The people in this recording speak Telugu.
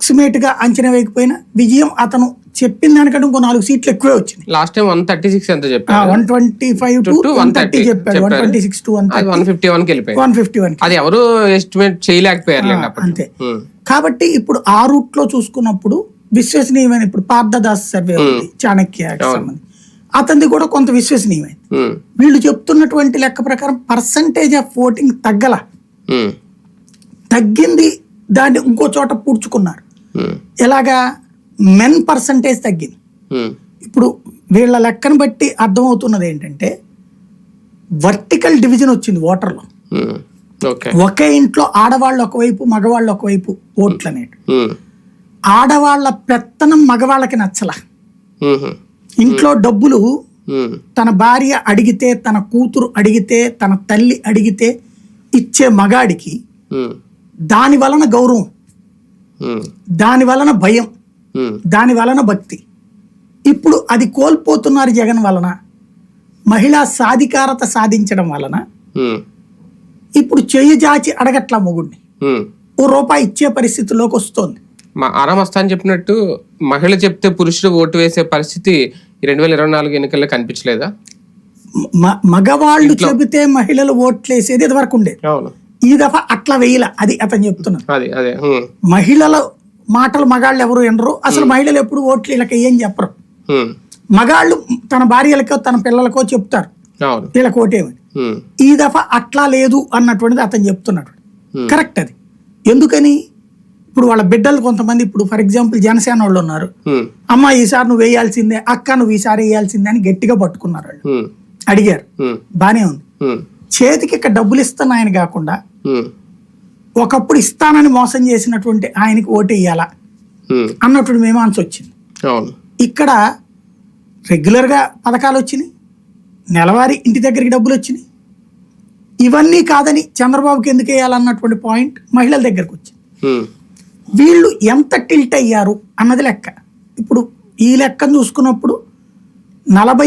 అప్రాక్సిమేట్ గా అంచనా వేయకపోయినా విజయం అతను చెప్పిన దానికంటే ఇంకో 4 సీట్లు ఎక్కువే వచ్చినాయి. లాస్ట్ టైం 136 ఎంత చెప్పారు, 125 to 130 చెప్పారు, 126 to 151 151. అది ఎవరు ఎస్టిమేట్ చేయలేకపోయారు అంతే. కాబట్టి ఇప్పుడు ఆ రూట్ లో చూసుకున్నప్పుడు విశ్వసనీయమైన ఇప్పుడు పార్థదాస్ సర్వే ఉంది చాణక్యకి సంబంధించి, అతనిది కూడా కొంత విశ్వసనీయమైంది. వీళ్ళు చెప్తున్నటువంటి లెక్క ప్రకారం పర్సంటేజ్ ఆఫ్ ఓటింగ్ తగ్గింది, దాన్ని ఇంకో చోట పూడ్చుకున్నారు. ఎలాగా మెన్ పర్సంటేజ్ తగ్గింది. ఇప్పుడు వీళ్ళ లెక్కను బట్టి అర్థమవుతున్నది ఏంటంటే వర్టికల్ డివిజన్ వచ్చింది ఓటర్లో. ఒకే ఇంట్లో ఆడవాళ్ళు ఒకవైపు మగవాళ్ళు ఒకవైపు ఓట్లు అనేవి. ఆడవాళ్ల పెత్తనం మగవాళ్ళకి నచ్చల. ఇంట్లో డబ్బులు తన భార్య అడిగితే, తన కూతురు అడిగితే, తన తల్లి అడిగితే ఇచ్చే మగాడికి దాని వలన గౌరవం, దాని వలన భయం, దాని వలన భక్తి. ఇప్పుడు అది కోల్పోతున్నారు జగన్ వలన. మహిళా సాధికారత సాధించడం వలన ఇప్పుడు చెయ్యి జాచి అడగట్ల మొగుడిని, ఓ రూపాయి ఇచ్చే పరిస్థితిలోకి వస్తుంది. ఆరామస్థాన్ చెప్పినట్టు మహిళ చెప్తే పురుషుడు ఓటు వేసే పరిస్థితి 2024 ఎన్నికల్లో కనిపించలేదా? మగవాళ్ళు చెబితే మహిళలు ఓట్లు వేసేది ఇది వరకు ఉండేది. ఈ దఫా అట్లా వేయల. అది అతను చెప్తున్నారు. మహిళల మాటలు మగాళ్ళు ఎవరు వినరు. అసలు మహిళలు ఎప్పుడు ఓట్లు వీళ్ళకి ఏం చెప్పరు. మగాళ్ళు తన భార్యలకో తన పిల్లలకో చెప్తారు వీళ్ళకి ఓటేమని. ఈ దఫా అట్లా లేదు అన్నటువంటిది అతను చెప్తున్నాడు. కరెక్ట్. అది ఎందుకని, ఇప్పుడు వాళ్ళ బిడ్డలు కొంతమంది, ఇప్పుడు ఫర్ ఎగ్జాంపుల్ జనసేన వాళ్ళు ఉన్నారు, అమ్మ ఈసారి నువ్వు వేయాల్సిందే, అక్క నువ్వు ఈసారి వేయాల్సిందే అని గట్టిగా పట్టుకున్నారు. వాళ్ళు అడిగారు, బానే ఉంది. చేతికి ఇక్కడ డబ్బులు ఇస్తున్న ఆయన కాకుండా ఒకప్పుడు ఇస్తానని మోసం చేసినటువంటి ఆయనకి ఓటు వేయాలా అన్నటువంటి మీమాంస వచ్చింది. ఇక్కడ రెగ్యులర్ గా పథకాలు వచ్చినాయి, నెలవారీ ఇంటి దగ్గరికి డబ్బులు వచ్చినాయి. ఇవన్నీ కాదని చంద్రబాబుకి ఎందుకు వేయాలన్నటువంటి పాయింట్ మహిళల దగ్గరకు వచ్చింది. వీళ్ళు ఎంత టిల్ట్ అయ్యారు అన్నది లెక్క. ఇప్పుడు ఈ లెక్కను చూసుకున్నప్పుడు 40